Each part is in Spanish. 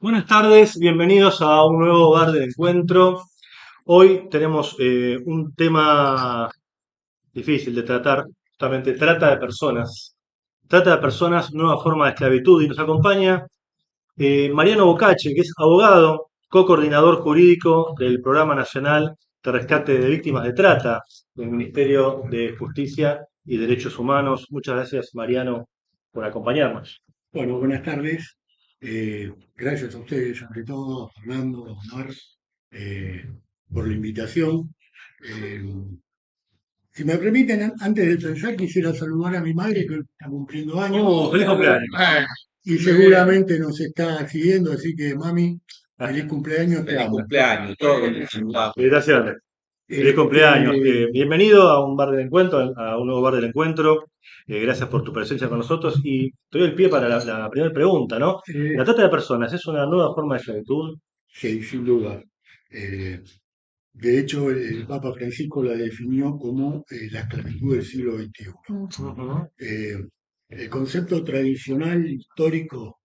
Buenas tardes, bienvenidos a un nuevo bar de encuentro. Hoy tenemos un tema difícil de tratar, justamente trata de personas. Trata de personas, nueva forma de esclavitud. Y nos acompaña Mariano Bocache, que es abogado, co-coordinador jurídico del Programa Nacional de Rescate de Víctimas de Trata del Ministerio de Justicia y Derechos Humanos. Muchas gracias, Mariano, por acompañarnos. Bueno, buenas tardes. Gracias a ustedes, ante todo, Fernando, Omar, eh, por la invitación. Eh, si me permiten, antes de pensar, quisiera saludar a mi madre que hoy está cumpliendo años ¡Feliz cumpleaños! y seguramente nos está siguiendo, así que mami, feliz cumpleaños, te Feliz amo. cumpleaños, todos les saludamos. Gracias. Feliz cumpleaños. Este, Bienvenido a un bar del encuentro, a un nuevo bar del encuentro. Gracias por tu presencia con nosotros. Y te doy el pie para la primera pregunta, ¿no? ¿La eh, trata de personas es una nueva forma de esclavitud? sí, sin duda. Eh, de hecho, el Papa Francisco la definió como la esclavitud del siglo XXI. Ujú. Eh, el concepto tradicional histórico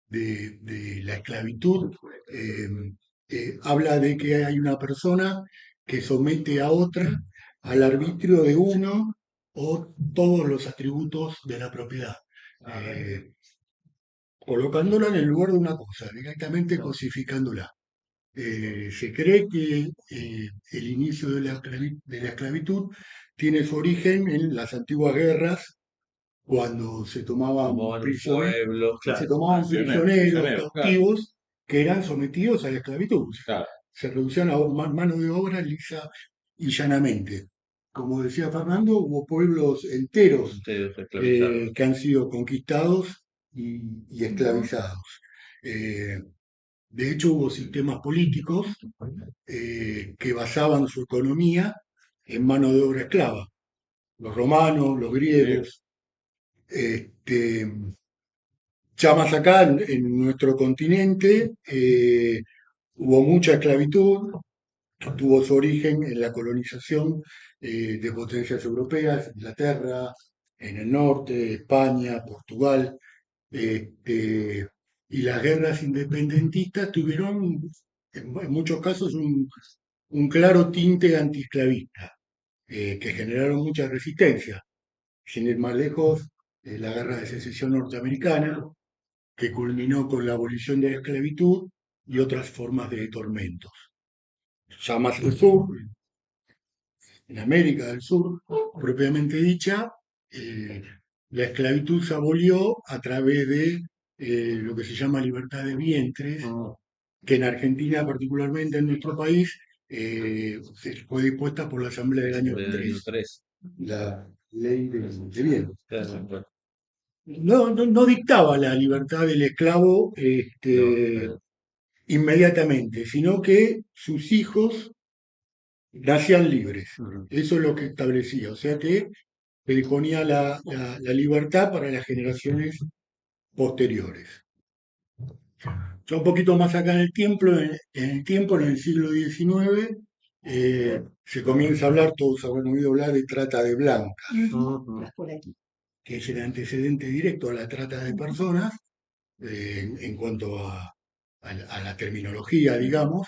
de la esclavitud eh, habla de que hay una persona que somete a otra al arbitrio de uno o todos los atributos de la propiedad, eh, colocándola en el lugar de una cosa, directamente cosificándola. Se cree que el inicio de la esclavitud tiene su origen en las antiguas guerras cuando Como en un pueblo, se Claro. tomaban prisioneros, prisionero, claro, cautivos, que eran sometidos a la esclavitud. claro. Se reducían a mano de obra lisa y llanamente. Como decía Fernando, hubo pueblos enteros Ustedes esclavizados. que han sido conquistados y esclavizados. Eh, de hecho, hubo sistemas políticos que basaban su economía en mano de obra esclava. Los romanos, los Sí, griegos, este, ya más acá en nuestro continente hubo mucha esclavitud que tuvo su origen en la colonización de potencias europeas, Inglaterra, en el norte, España, Portugal, este, y las guerras independentistas tuvieron en muchos casos un claro tinte antiesclavista, que generaron mucha resistencia. Sin ir más lejos, la guerra de secesión norteamericana, que culminó con la abolición de la esclavitud y otras formas de tormentos. Ya más al sur, en América del Sur, propiamente dicha, eh, la esclavitud se abolió a través de lo que se llama libertad de vientres, Mm. que en Argentina, particularmente en nuestro país, fue dispuesta por la Asamblea del año del año 3, 3. la ley de vientres. Claro, bueno, No dictaba la libertad del esclavo no, inmediatamente, sino que sus hijos nacían libres. Ujú. Eso es lo que establecía. O sea que se disponía la libertad para las generaciones posteriores. Ya un poquito más acá en el siglo XIX, se comienza a hablar, todos habrán oído hablar de trata de blancas, Ujú. que es el antecedente directo a la trata de personas en cuanto a la terminología, digamos,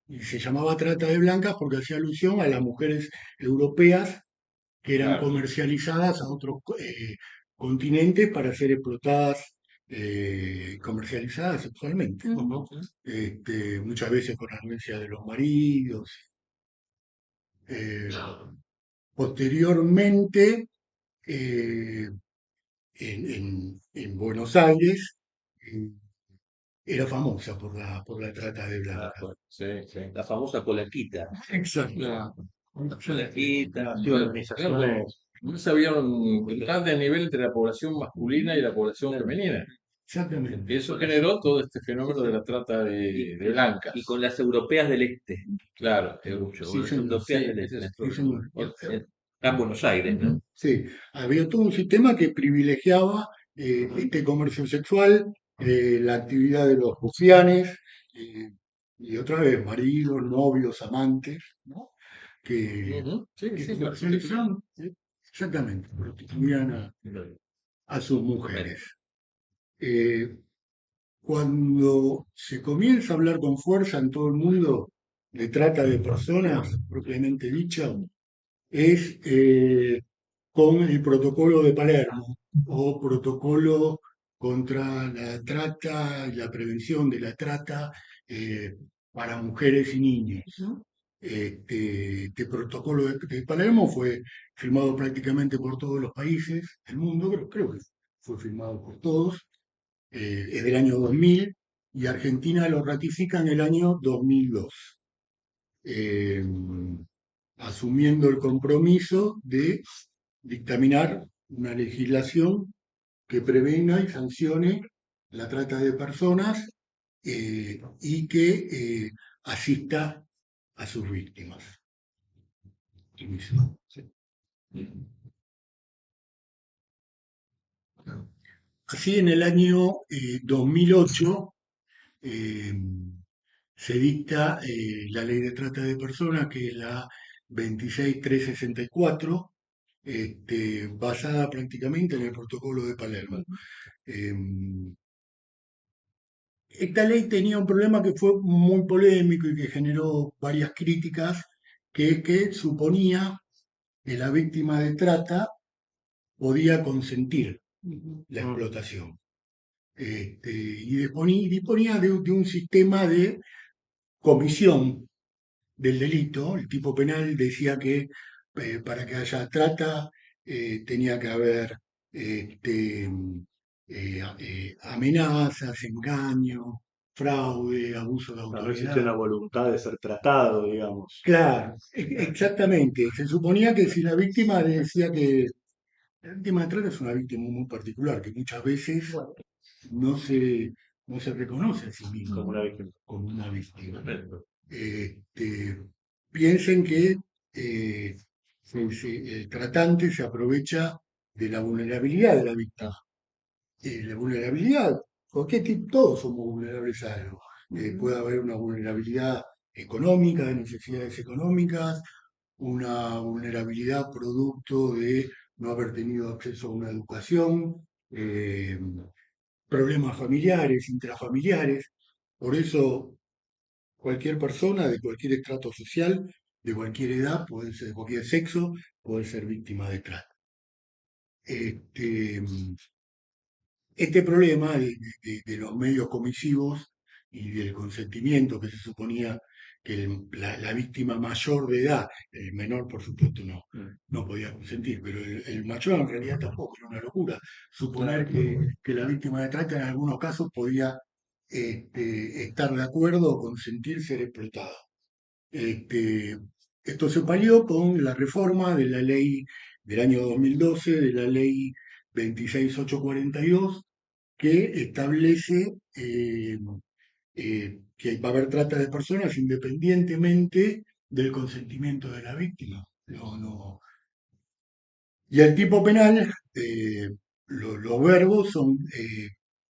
y se llamaba trata de blancas porque hacía alusión a las mujeres europeas que eran claro. comercializadas a otros continentes para ser explotadas, comercializadas sexualmente. Ujú. Muchas veces con anuencia de los maridos. Eh, Posteriormente, eh, en Buenos Aires, eh, era famosa por la trata de Ah, blancas. bueno, sí, sí. La famosa colaquita. Exacto. Colaquita, Sí, organizaciones. no sabía un grande nivel entre la población masculina y la población femenina. Exactamente. Y eso generó todo este fenómeno de la trata de blancas. Y con las europeas del este, Claro, mucho, con Sí, las señor. europeas sí, del ese este. es Sí, otro señor. fenómeno. Acá en Buenos Aires, ¿no? Sí, había todo un sistema que privilegiaba este comercio sexual, la actividad de los rufianes, eh, y otra vez maridos, novios, amantes, ¿no? que, Ujú, sí, que sí, la prostitución. comercializaban, exactamente, prostituían a sus mujeres. Eh, cuando se comienza a hablar con fuerza en todo el mundo de trata de personas, propiamente dicha, es con el protocolo de Palermo o protocolo contra la trata y la prevención de la trata eh, para mujeres y niños. Este protocolo de Palermo fue firmado prácticamente por todos los países del mundo, creo que fue firmado por todos, es del año 2000 y Argentina lo ratifica en el año 2002, eh, asumiendo el compromiso de dictaminar una legislación que prevenga y sancione la trata de personas y que asista a sus víctimas. Sí. Así, en el año 2008 eh, se dicta la ley de trata de personas, que es la 26364, basada prácticamente en el protocolo de Palermo. Eh, Esta ley tenía un problema que fue muy polémico y que generó varias críticas, que es que suponía que la víctima de trata podía consentir la Mm. explotación. Y disponía de un sistema de comisión del delito. El tipo penal decía que para que haya trata tenía que haber este, amenazas, engaño, fraude, abuso de No existe autoridad. una voluntad de ser tratado, digamos. Claro, exactamente. Se suponía que si la víctima decía que la víctima de trata es una víctima muy particular, que muchas veces no se, no se reconoce a sí misma Como una víctima. como una víctima. Este, piensen que el tratante se aprovecha de la vulnerabilidad de la víctima. La vulnerabilidad, porque todos somos vulnerables a algo. Puede haber una vulnerabilidad económica, de necesidades económicas, una vulnerabilidad producto de no haber tenido acceso a una educación, problemas familiares, intrafamiliares. Por eso cualquier persona de cualquier estrato social, de cualquier edad, puede ser, de cualquier sexo, puede ser víctima de trata. Este, este problema de los medios comisivos y del consentimiento que se suponía que la víctima mayor de edad, el menor por supuesto no podía consentir, pero el mayor en realidad tampoco, era una locura. Suponer que la víctima de trata en algunos casos podía estar de acuerdo o consentir ser explotada. Este, Esto se palió con la reforma de la ley del año 2012, de la ley 26842, que establece que va a haber trata de personas independientemente del consentimiento de la víctima. Y el tipo penal, los verbos son, o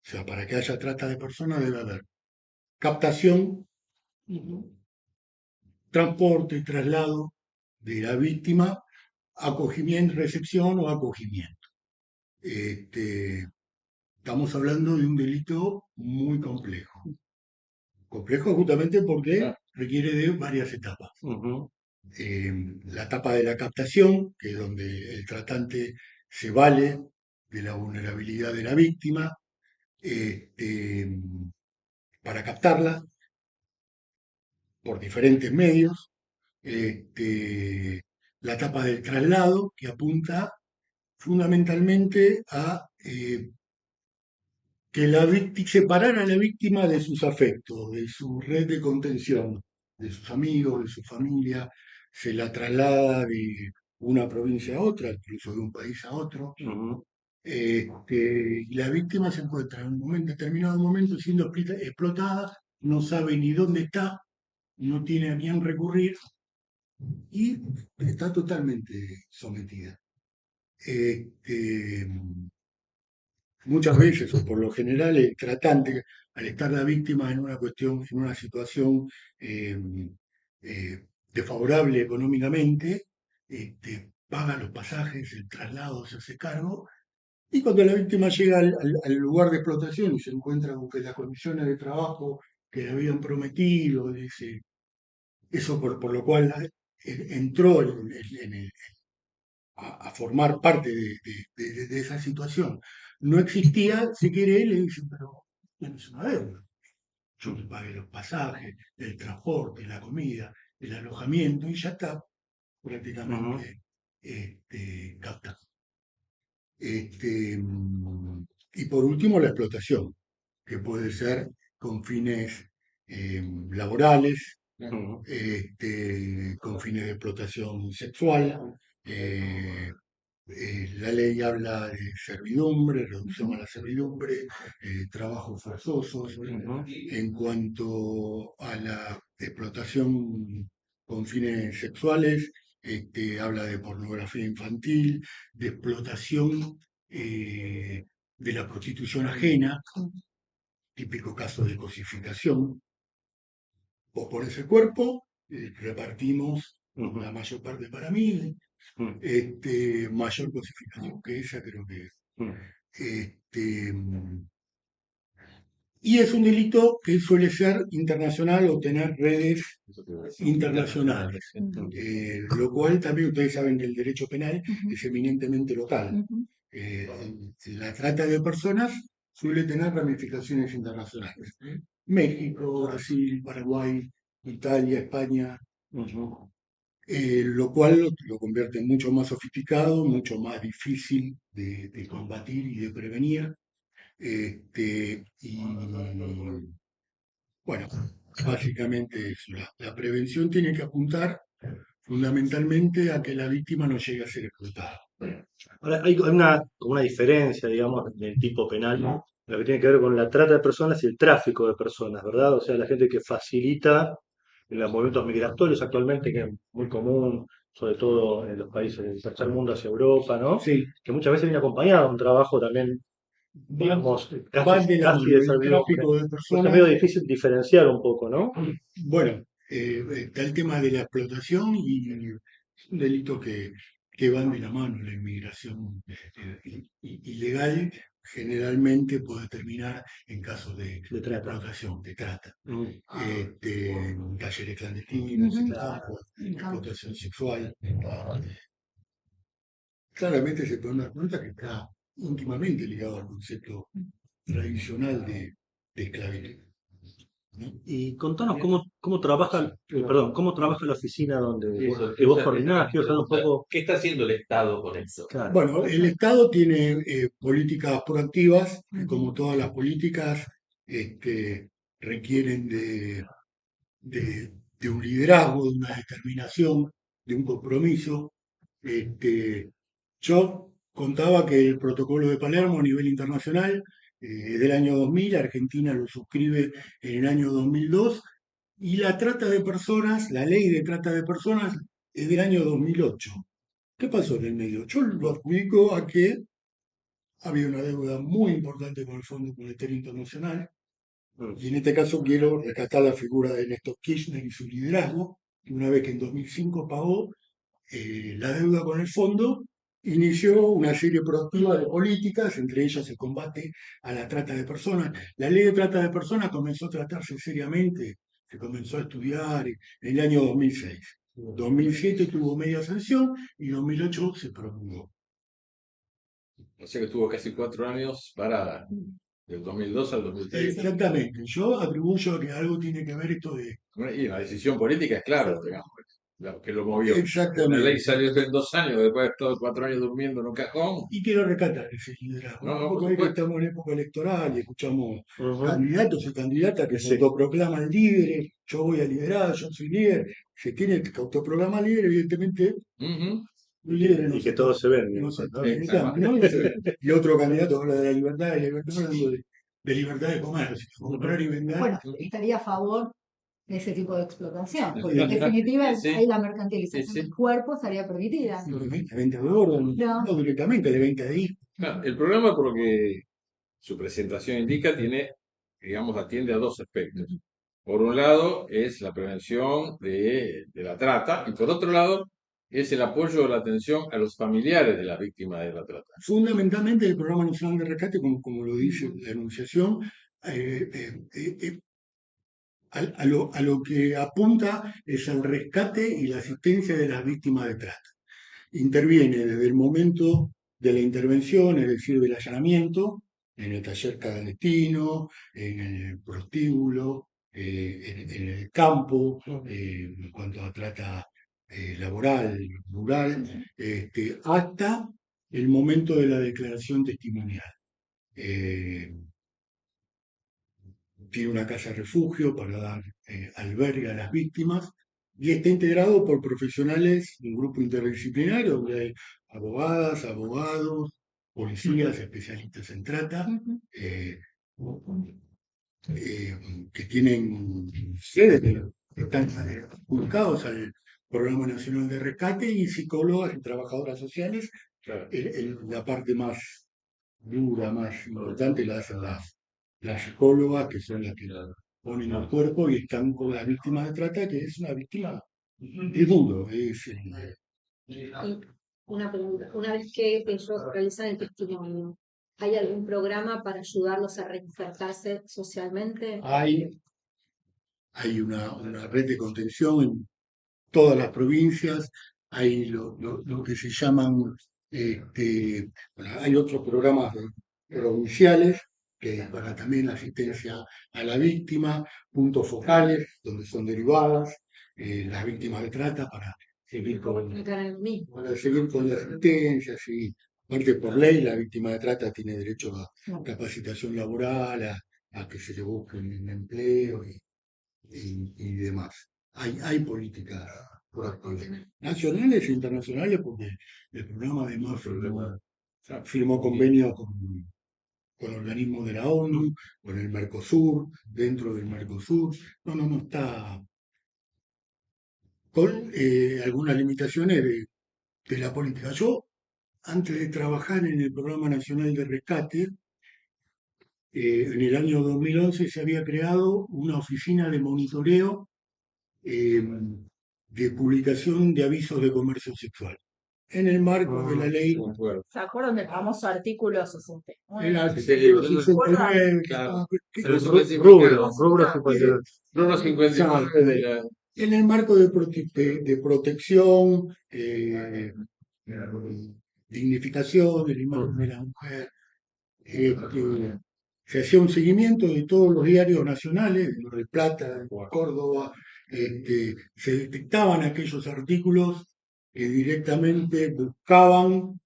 sea, para que haya trata de personas debe haber captación, transporte, traslado de la víctima, acogimiento, recepción o acogimiento. Este, Estamos hablando de un delito muy complejo. Complejo justamente porque requiere de varias etapas. Ujú. La etapa de la captación, que es donde el tratante se vale de la vulnerabilidad de la víctima este, para captarla por diferentes medios. La etapa del traslado, que apunta fundamentalmente a que separar a la víctima de sus afectos, de su red de contención, de sus amigos, de su familia, se la traslada de una provincia a otra, incluso de un país a otro. Ujú. Y la víctima se encuentra en un determinado momento siendo explotada, no sabe ni dónde está, no tiene a quién recurrir y está totalmente sometida. Este, Muchas veces, o por lo general, el tratante, al estar la víctima en una cuestión, en una situación eh, desfavorable económicamente, paga los pasajes, el traslado, se hace cargo Y cuando la víctima llega al lugar de explotación y se encuentra con que las condiciones de trabajo que le habían prometido, dice, eso por lo cual entró a formar parte de esa situación, no existía, si quiere, él le dice, pero tienes una deuda. Yo te pagué los pasajes, el transporte, la comida, el alojamiento y ya está Ujú, prácticamente captado. Este, mm, y por último, la explotación, que puede ser con fines laborales, ujú, con fines de explotación sexual. eh, la ley habla de servidumbre, reducción a la servidumbre, trabajos forzosos. ujú. En cuanto a la explotación con fines sexuales, habla de pornografía infantil, de explotación de la prostitución ajena, típico caso de cosificación. Vos pones el cuerpo, repartimos Ujú, la mayor parte para mí, ujú, mayor cosificación que esa creo que es. ujú, Este, y es un delito que suele ser internacional o tener redes Eso te iba a decir. internacionales, ujú, lo cual también ustedes saben que el derecho penal Ujú, es eminentemente local. ujú. Eh, la trata de personas suele tener ramificaciones internacionales. México, Brasil, Paraguay, Italia, España, ujú. lo cual lo convierte en mucho más sofisticado, mucho más difícil de combatir y de prevenir. Y bueno, básicamente eso. La prevención tiene que apuntar fundamentalmente a que la víctima no llegue a ser explotada. Ahora, hay una diferencia, digamos, del tipo penal, ¿no? Lo que tiene que ver con la trata de personas y el tráfico de personas, ¿verdad? O sea, la gente que facilita en los movimientos migratorios actualmente, que es muy común, sobre todo en los países del tercer mundo hacia Europa, ¿no? Sí, Que muchas veces viene acompañado de un trabajo también, van, digamos, van de la casi mano de el servidumbre. tráfico de Pues es personas. medio difícil diferenciar un poco, ¿no? Bueno, está el tema de la explotación y es un delito que van de la mano. La inmigración ilegal generalmente puede terminar en casos De de trata. explotación, de trata. Mm, Talleres clandestinos, en Ujú. campo, En campo. explotación sexual. Claramente se puede dar cuenta que está íntimamente ligado al concepto tradicional de esclavitud, ¿no? Y contanos cómo trabaja, cómo trabaja la oficina donde Eso, que vos esa te coordinás, quiero saber un preguntar. poco. ¿Qué está haciendo el Estado con eso? Claro. Bueno, el Estado tiene políticas proactivas, que Ujú. como todas las políticas requieren de un liderazgo, de una determinación, de un compromiso. Yo contaba que el protocolo de Palermo a nivel internacional es del año 2000, Argentina lo suscribe en el año 2002, y la trata de personas, la ley de trata de personas es del año 2008. ¿Qué pasó en el medio? Yo lo adjudico a que había una deuda muy importante con el Fondo Monetario Internacional, Mm. y en este caso quiero rescatar la figura de Néstor Kirchner y su liderazgo, que una vez que en 2005 pagó la deuda con el fondo, inició una serie proactiva de políticas, entre ellas el combate a la trata de personas. La ley de trata de personas comenzó a tratarse seriamente, se comenzó a estudiar en el año 2006. 2007 tuvo media sanción y 2008 se promulgó. O sea que tuvo casi 4 años para del 2002 al 2003. Exactamente, yo atribuyo a que algo tiene que ver esto de... Y la decisión política es claro, digamos, lo que lo movió. La ley Exactamente. salió en 2 años, después de estar 4 años durmiendo en un cajón. Y quiero rescatar ese liderazgo, No, ¿no? no, por Porque hoy que supuesto. estamos en época electoral y escuchamos Ujú. candidatos y candidatas que se Sí. autoproclaman líderes, yo voy a liderar, yo soy líder, se tiene que autoproclamar líder, evidentemente Ujú. un líder no Y se que todo se vende, no se ¿no? exactamente, ¿no? Y otro candidato habla de la libertad, hablando de libertad de comercio, comprar y vender. Bueno, estaría a favor de ese tipo de explotación, porque en Sí, definitiva Sí, ahí la sí, mercantilización sí. del cuerpo estaría permitida. de venta de órganos, No. no directamente de venta de hijos. Claro, el programa, por lo que su presentación indica, tiene, digamos, atiende a dos aspectos. Por un lado es la prevención de la trata y por otro lado es el apoyo o la atención a los familiares de las víctimas de la trata. Fundamentalmente el Programa Nacional de Rescate, como lo dice la enunciación, eh, eh, eh, eh, a lo que apunta es al rescate y la asistencia de las víctimas de trata. Interviene desde el momento de la intervención, es decir, del allanamiento, en el taller clandestino, en el prostíbulo, en el campo, en cuanto a trata laboral, rural, hasta el momento de la declaración testimonial. Eh, Tiene una casa refugio para dar albergue a las víctimas y está integrado por profesionales de un grupo interdisciplinario donde hay abogadas, abogados, policías, especialistas en trata, Ujú. eh, eh, que tienen sede, que están ubicados al Programa Nacional de Rescate, y psicólogas y trabajadoras sociales. Claro. La parte más dura, más importante, la hacen las psicólogas, que son las que ponen el cuerpo y están con la víctima de trata, que es una víctima de duro. Y una pregunta, una vez que ellos realizan el testimonio, ¿hay algún programa para ayudarlos a reinsertarse socialmente? Hay una red de contención en todas las provincias, hay lo que se llaman, bueno, hay otros programas provinciales que para también asistencia a la víctima, puntos focales donde son derivadas las víctimas de trata para seguir Acá en el mismo. para seguir con la asistencia. Sí. Aparte, por ley, la víctima de trata tiene derecho a capacitación laboral, a que se le busque un empleo y demás. Hay políticas proactivas, nacionales e internacionales, porque el programa además firmó convenios con organismos de la ONU, con el Mercosur, dentro del Mercosur. No, está con algunas limitaciones de la política. Yo, antes de trabajar en el Programa Nacional de Rescate, en el año 2011 se había creado una oficina de monitoreo eh, de publicación de avisos de comercio sexual, en el marco de la ley. No me acuerdo. ¿Se acuerdan del famoso artículo 69? El Sí, artículo 69, claro. que- Pero eso Rubro, especificado. rubro Ah, superior. Rubro 59 de la... en el marco de protección, dignificación de la imagen de la mujer. este, Se hacía un seguimiento de todos los diarios nacionales, de Mar del Plata, de Córdoba. Se detectaban aquellos artículos que directamente buscaban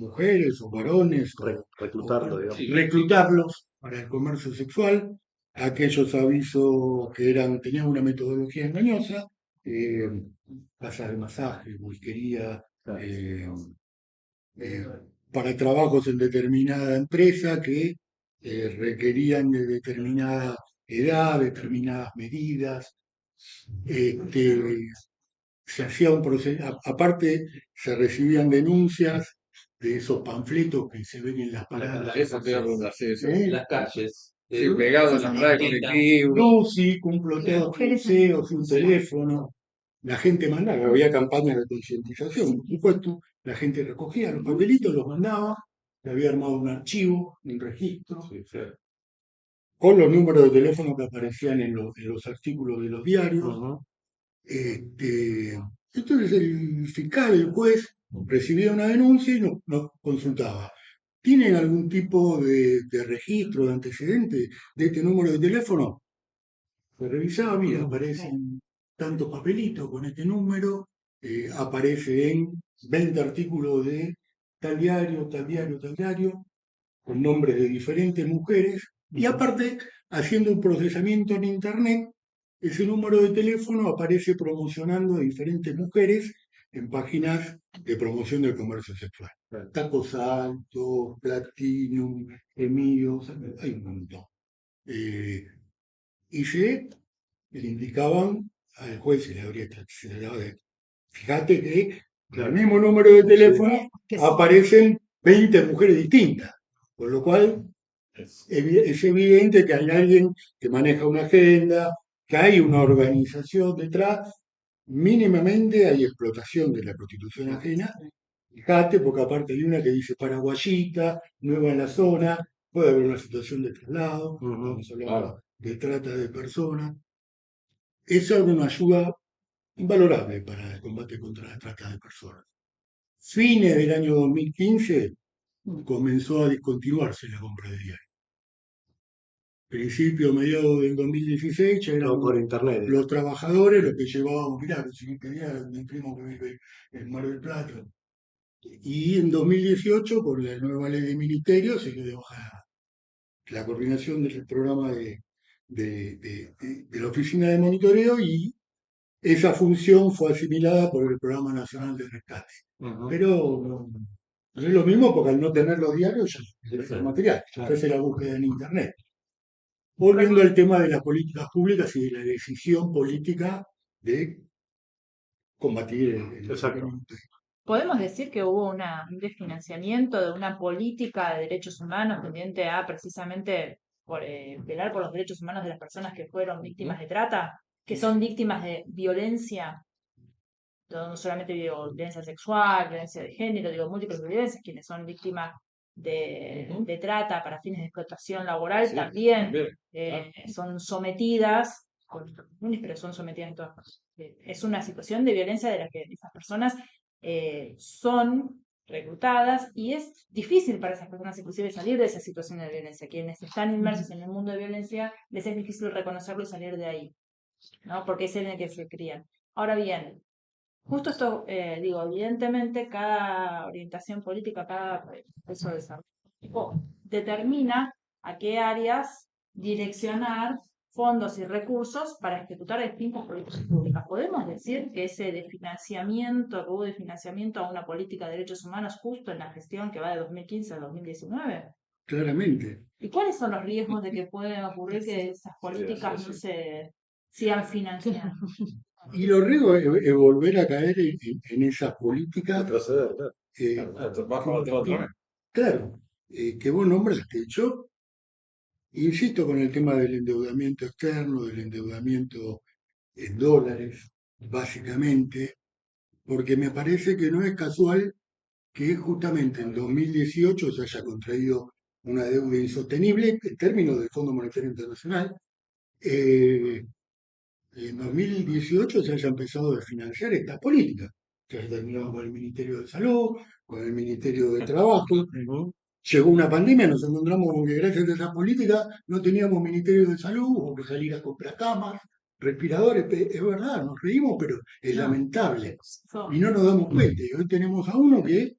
mujeres o varones, Reclutarlo, digamos. reclutarlos para el comercio sexual. Aquellos avisos que tenían una metodología engañosa, eh, casas de masaje, whiskería, eh, eh, para trabajos en determinada empresa que requerían de determinada edad, determinadas medidas. Este, Se hacía un proceso, aparte se recibían denuncias de esos panfletos que se ven en las paradas. Eso te iba a preguntar, sí, eso. ¿Eh? Las calles. Sí, pegado en la parada de colectivo. No, sí, cumplo todo con deseos, un teléfono. La gente mandaba, había campañas de concientización. Por supuesto, la gente recogía los papelitos, los mandaba, se había armado un archivo, un registro, Sí, sí. con los números de teléfono que aparecían en los artículos de los diarios. Ujú. Entonces el fiscal, el juez, recibía una denuncia y nos consultaba. ¿Tienen algún tipo de registro, de antecedente de este número de teléfono? Se revisaba, mira, aparecen tantos papelitos con este número, aparece en 20 artículos de tal diario, tal diario, tal diario, con nombres de diferentes mujeres, y aparte, haciendo un procesamiento en Internet, ese número de teléfono aparece promocionando a diferentes mujeres en páginas de promoción del comercio sexual. Tacos Altos, Platinum, Emilio, hay un montón. Y le indicaban al juez, se le daba fíjate que en el mismo número de teléfono Que sí. aparecen 20 mujeres distintas, con lo cual es evidente que hay alguien que maneja una agenda, que hay una organización detrás mínimamente hay explotación de la prostitución ajena. Fíjate, porque aparte hay una que dice paraguayita, nueva en la zona, puede haber una situación de traslado, estamos hablando Claro. de trata de personas. Eso es una ayuda invalorable para el combate contra la trata de personas. Fines del año 2015 comenzó a discontinuarse la compra de diarios. Principio, mediados del 2016, ya Todo por éramos internet. los trabajadores los que llevábamos, mirá, el siguiente día mi primo que vive en Mar del Plata. Y en 2018, por la nueva ley de ministerio, se dio de baja la coordinación del programa de la oficina de monitoreo y esa función fue asimilada por el Programa Nacional de Rescate. Ujú. Pero no es lo mismo porque al no tener los diarios ya es el material, se Claro. hace la búsqueda en Internet. Volviendo al tema de las políticas públicas y de la decisión política de combatir el Exacto. delito. ¿Podemos decir que hubo un desfinanciamiento de una política de derechos humanos tendiente a precisamente velar por los derechos humanos de las personas que fueron víctimas de trata, que son víctimas de violencia, no solamente digo, violencia sexual, violencia de género, digo múltiples violencias, quienes son víctimas de trata para fines de explotación laboral, Sí, también también. son sometidas, pero son sometidas en todas partes. Es una situación de violencia de la que esas personas son reclutadas y es difícil para esas personas inclusive salir de esa situación de violencia. Quienes están inmersos en el mundo de violencia les es difícil reconocerlo y salir de ahí, ¿no? Porque es en el que se crían. Ahora bien, justo esto, digo, evidentemente cada orientación política, cada proceso de desarrollo político determina a qué áreas direccionar fondos y recursos para ejecutar distintas políticas públicas. ¿Podemos decir que ese que hubo de financiamiento a una política de derechos humanos justo en la gestión que va de 2015 a 2019? Claramente. ¿Y cuáles son los riesgos de que pueda ocurrir que esas políticas no se sigan financiando? Y lo riesgo es volver a caer en esa política. Retroceder, claro. Bajo la otra vez. Claro, que vos nombraste. Yo insisto con el tema del endeudamiento externo, del endeudamiento en dólares, básicamente, porque me parece que no es casual que justamente en 2018 se haya contraído una deuda insostenible en términos del Fondo Monetario Internacional. En 2018 se haya empezado a financiar esta política. Se haya terminado con el Ministerio de Salud, con el Ministerio de Trabajo. Ujú. Llegó una pandemia, nos encontramos con que gracias a esa política no teníamos Ministerio de Salud, hubo que salir a comprar camas, respiradores. Es verdad, nos reímos, pero es lamentable. Y no nos damos cuenta. Y hoy tenemos a uno que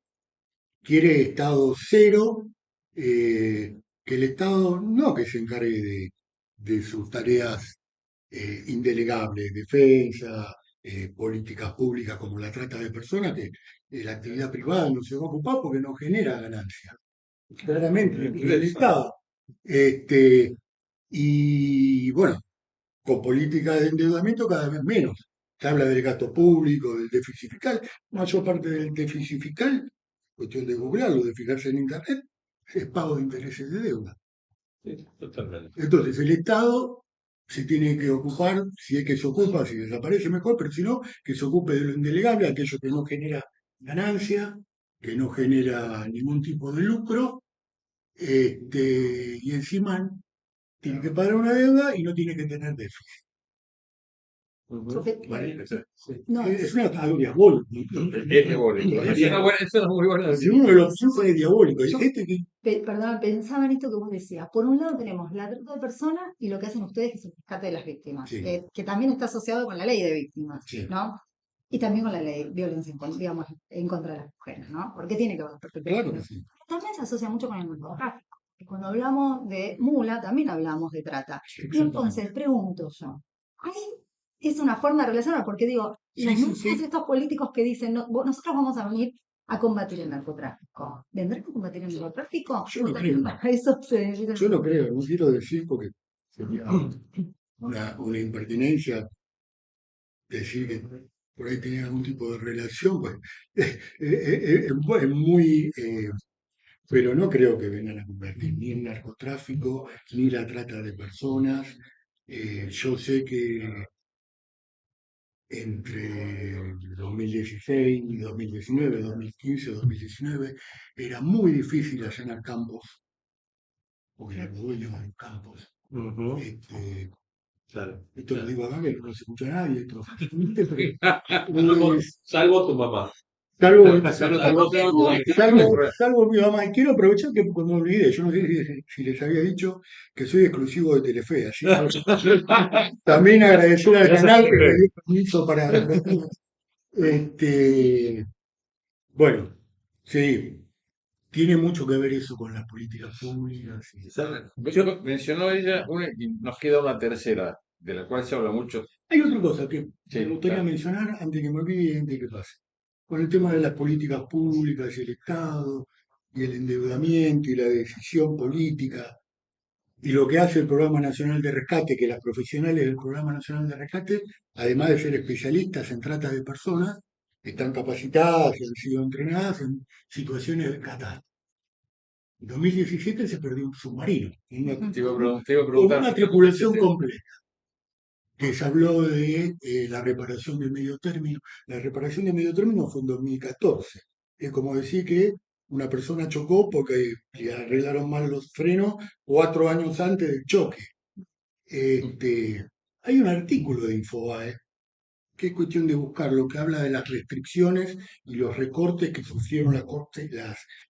quiere Estado cero, que el Estado no que se encargue de sus tareas indelegables, defensa, políticas públicas como la trata de personas, que la actividad privada no se va a ocupar porque no genera ganancia. Claramente, el Estado. Y bueno, con políticas de endeudamiento cada vez menos. Se habla del gasto público, del déficit fiscal. Mayor parte del déficit fiscal, cuestión de googlearlo, de fijarse en Internet, es pago de intereses de deuda. Sí, totalmente. Entonces, el Estado se tiene que ocupar, si es que se ocupa, si desaparece mejor, pero si no, que se ocupe de lo indelegable, aquello que no genera ganancia, que no genera ningún tipo de lucro, y encima tiene que pagar una deuda y no tiene que tener déficit. Profe, ¿Vale? no, Es una algo diabólico. Es diabólico. Es una muy buena Si uno lo piensa es diabólico. Yo- Hay gente que, perdón, pensaba en esto que vos decías. Por un lado tenemos la trata de personas y lo que hacen ustedes que es el rescate de las víctimas, Sí. que también está asociado con la ley de víctimas, Sí. ¿no? Y también con la ley de violencia digamos, en contra de las mujeres, ¿no? Porque tiene que ver con perspectiva de claro que género. sí. También se asocia mucho con el narcotráfico. Y cuando hablamos de mula, también hablamos de trata. Y Exactamente. entonces pregunto yo, ¿ahí es una forma de relacionar? Porque digo, Sí, los sí, mismos sí. estos políticos que dicen, "No, nosotros vamos a venir a combatir el narcotráfico. ¿Vendrán a combatir el narcotráfico? Yo no creo. Para eso se necesita. Yo no creo, no quiero decir porque sería una impertinencia decir que por ahí tenía algún tipo de relación, pues es muy, pero no creo que vengan a convertir ni el narcotráfico ni la trata de personas. Yo sé que entre 2016 y 2019, 2015, 2019, era muy difícil allanar campos, porque eran dueños de los campos. Ujú, Este, claro. esto lo digo acá, que no se escucha a nadie, esto, pero, Salvo, eh, salvo tu mamá. salvo, salvo mi mamá. Y quiero aprovechar que porque me olvidé, yo no sé si les había dicho que soy exclusivo de Telefe, así que también agradecer al canal que me dio permiso para... Este, bueno, sí, tiene mucho que ver eso con las políticas públicas. Mencionó ella y nos queda una tercera, de la cual se habla mucho. Hay otra cosa que Sí, me gustaría claro. mencionar antes que me olvide y antes que pase. Con el tema de las políticas públicas y el Estado y el endeudamiento y la decisión política y lo que hace el Programa Nacional de Rescate, que las profesionales del Programa Nacional de Rescate, además de ser especialistas en trata de personas, están capacitadas y han sido entrenadas en situaciones de catástrofe. En 2017 se perdió un submarino, Te iba a con preguntar una justamente ese tripulación tema. completa, que se habló de la reparación de medio término. La reparación de medio término fue en 2014. Es como decir que una persona chocó porque le arreglaron mal los frenos 4 años antes del choque. Este, hay un artículo de Infobae, que es cuestión de buscarlo, que habla de las restricciones y los recortes que sufrieron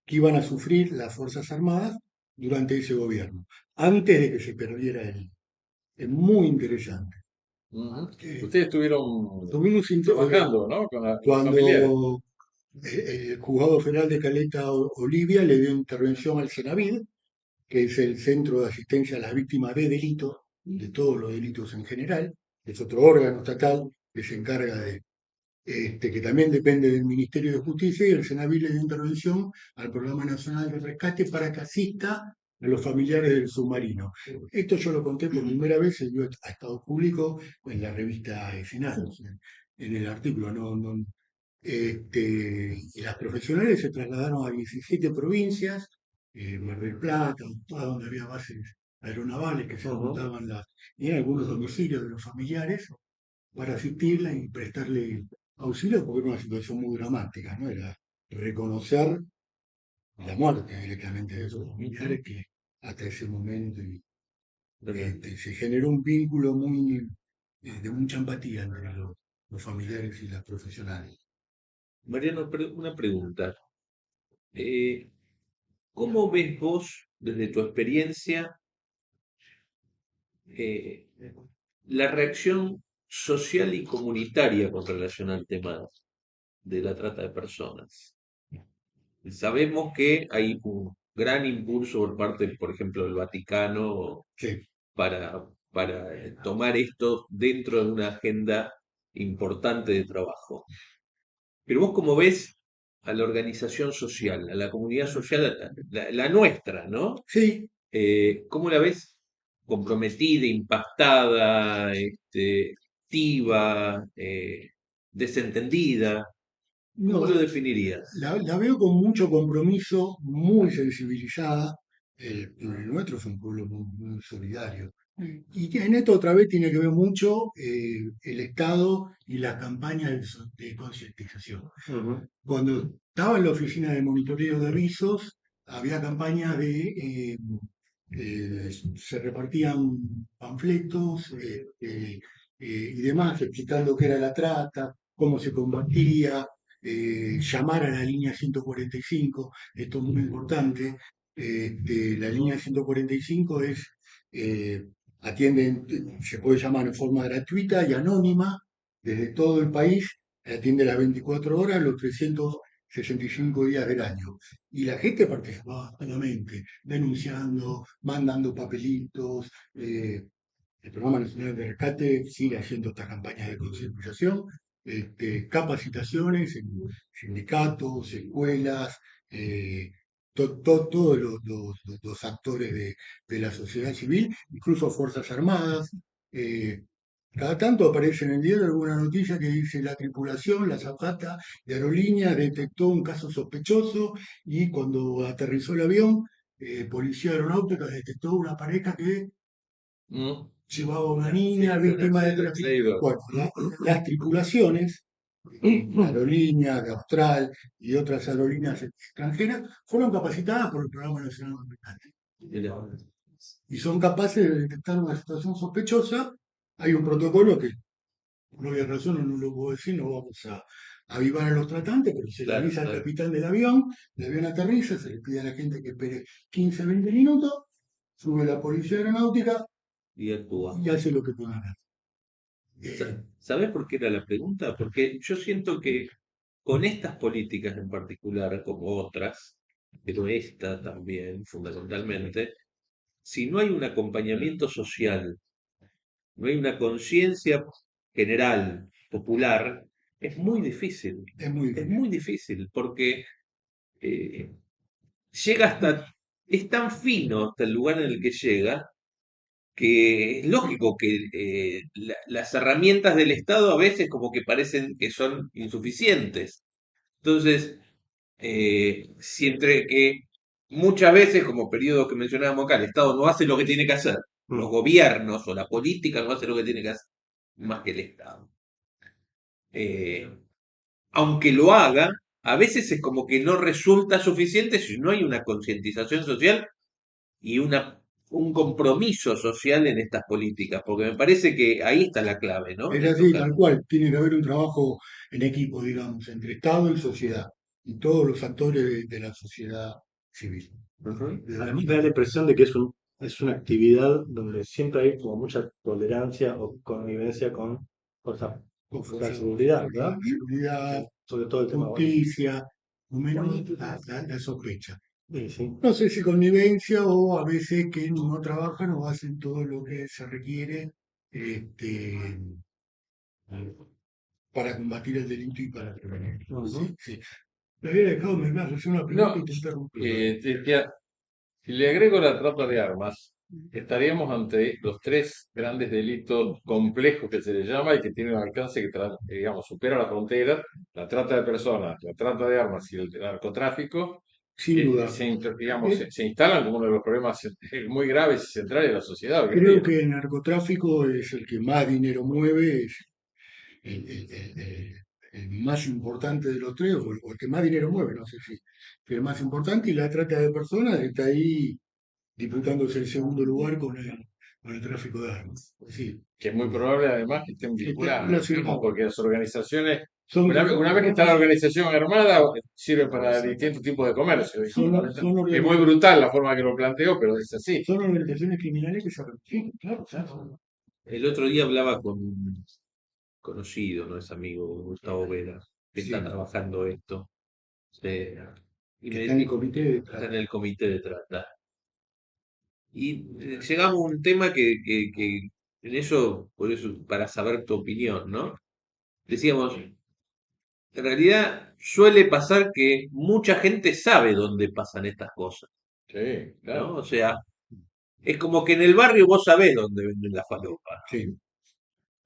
que iban a sufrir las Fuerzas Armadas durante ese gobierno, antes de que se perdiera él. Es muy interesante. Ujú. Eh, Ustedes estuvieron tuvimos trabajando, ¿no? Con los familiares. cuando el juzgado federal de Caleta Olivia le dio intervención al Senavid, que es el Centro de Asistencia a las Víctimas de Delitos, de todos los delitos en general, es otro órgano estatal que se encarga de, que también depende del Ministerio de Justicia, y el Senavid le dio intervención al Programa Nacional de Rescate para que asista a los familiares del submarino. Esto yo lo conté por primera vez, se dio a Estado Público en la revista Escenarios, en el artículo. Y las profesionales se trasladaron a 17 provincias, Mar del Plata, todas donde había bases aeronavales que se Ujú. juntaban y en algunos domicilios de los familiares para asistirla y prestarle auxilio porque era una situación muy dramática, ¿no? Era reconocer la muerte directamente de esos familiares que hasta ese momento se generó un vínculo de mucha empatía entre los familiares y las profesionales. Mariano, una pregunta. Eh, ¿Cómo ves vos, desde tu experiencia, eh, la reacción social y comunitaria con relación al tema de la trata de personas? Sabemos que hay un gran impulso por parte, por ejemplo, del Vaticano Sí. para tomar esto dentro de una agenda importante de trabajo. Pero vos cómo ves a la organización social, a la comunidad social, la nuestra, ¿no? Sí, ¿Cómo la ves? Comprometida, impactada, activa, desentendida. ¿Cómo lo no, definirías? la veo con mucho compromiso, muy sensibilizada. El nuestro es un pueblo muy solidario. Y que en esto otra vez tiene que ver mucho el Estado y las campañas de concientización. Ujú. Cuando estaba en la oficina de monitoreo de avisos, había campañas se repartían panfletos y demás explicando qué era la trata, cómo se combatía, llamar a la línea 145, esto es muy importante. La línea 145 eh, atienden, se puede llamar en forma gratuita y anónima desde todo el país, atiende las 24 horas, los 365 días del año. Y la gente participaba activamente, denunciando, mandando papelitos. El Programa Nacional de Rescate sigue haciendo estas campañas de concientización, capacitaciones en sindicatos, escuelas, todos los actores de la sociedad civil, incluso Fuerzas Armadas. eh, Cada tanto aparece en el diario alguna noticia que dice la tripulación, la azafata de aerolínea detectó un caso sospechoso y cuando aterrizó el avión, policía aeronáutica detectó una pareja que ¿Mm? llevaba una niña víctima de tráfico. Leído. Bueno, las tripulaciones, la aerolínea de Austral y otras aerolíneas extranjeras, fueron capacitadas por el Programa Nacional de Rescate y son capaces de detectar una situación sospechosa. Hay un protocolo que, por obvias razones, no lo puedo decir, no vamos a avivar a los tratantes, pero se le Claro, avisa al claro. capitán del avión aterriza, se le pide a la gente que espere 15, 20 minutos, sube la policía aeronáutica Y actúa. y hace lo que pueda hacer. ¿Sabes por qué era la pregunta? Porque yo siento que con estas políticas en particular, como otras, pero esta también, fundamentalmente, si no hay un acompañamiento social, no hay una conciencia general, popular, es muy difícil. Es muy Es difícil. muy difícil porque eh, llega hasta, es tan fino hasta el lugar en el que llega, que es lógico que las herramientas del Estado a veces como que parecen que son insuficientes. Entonces, si entre que muchas veces, como periodo que mencionábamos acá, el Estado no hace lo que tiene que hacer, los gobiernos o la política no hace lo que tiene que hacer, más que el Estado. Eh, Aunque lo haga, a veces es como que no resulta suficiente si no hay una concientización social y un compromiso social en estas políticas, porque me parece que ahí está la clave, ¿no? Es En estos así, casos. tal cual. Tiene que haber un trabajo en equipo, digamos, entre Estado y sociedad, y todos los actores de la sociedad civil. A mí me da la impresión de que es una actividad donde siempre hay como mucha tolerancia o connivencia con la seguridad, ¿verdad? Seguridad, Sobre todo el tema. justicia, o menos la sospecha. Sí, sí. No sé si connivencia o a veces que no trabajan o hacen todo lo que se requiere este, para combatir el delito y para prevenirlo. Ujú. Sí, sí. Me había dejado, me ibas a hacer una pregunta No, y te interrumpí. te decía, si le agrego la trata de armas, estaríamos ante los tres grandes delitos complejos que se les llama y que tienen un alcance que, digamos, supera la frontera, la trata de personas, la trata de armas y el narcotráfico, Sin duda. digamos, Eh, se instalan como uno de los problemas muy graves y centrales de la sociedad hoy en Creo día. que el narcotráfico es el que más dinero mueve, es el más importante de los tres, o el que más dinero mueve, no sé si el más importante, y la trata de personas está ahí disputándose el segundo lugar con el tráfico de armas. Sí, Que es muy probable además que estén vinculados, ¿no? relacionados. Porque las organizaciones, Son, una vez que está la organización armada, sirve para distintos tipos de comercio. son Es muy brutal la forma que lo planteo, pero es así. son organizaciones criminales que se ramifican, claro, claro. El otro día hablaba con un conocido, no es amigo, Gustavo Vera, que está Sí, trabajando esto, eh, y que me está en el dijo, comité de está trata. en el comité de trata. Y llegamos a un tema que en eso, por eso, para saber tu opinión, ¿no? Decíamos, en realidad suele pasar que mucha gente sabe dónde pasan estas cosas, Sí, ¿no? claro. O sea, es como que en el barrio vos sabés dónde venden la falopa. Sí,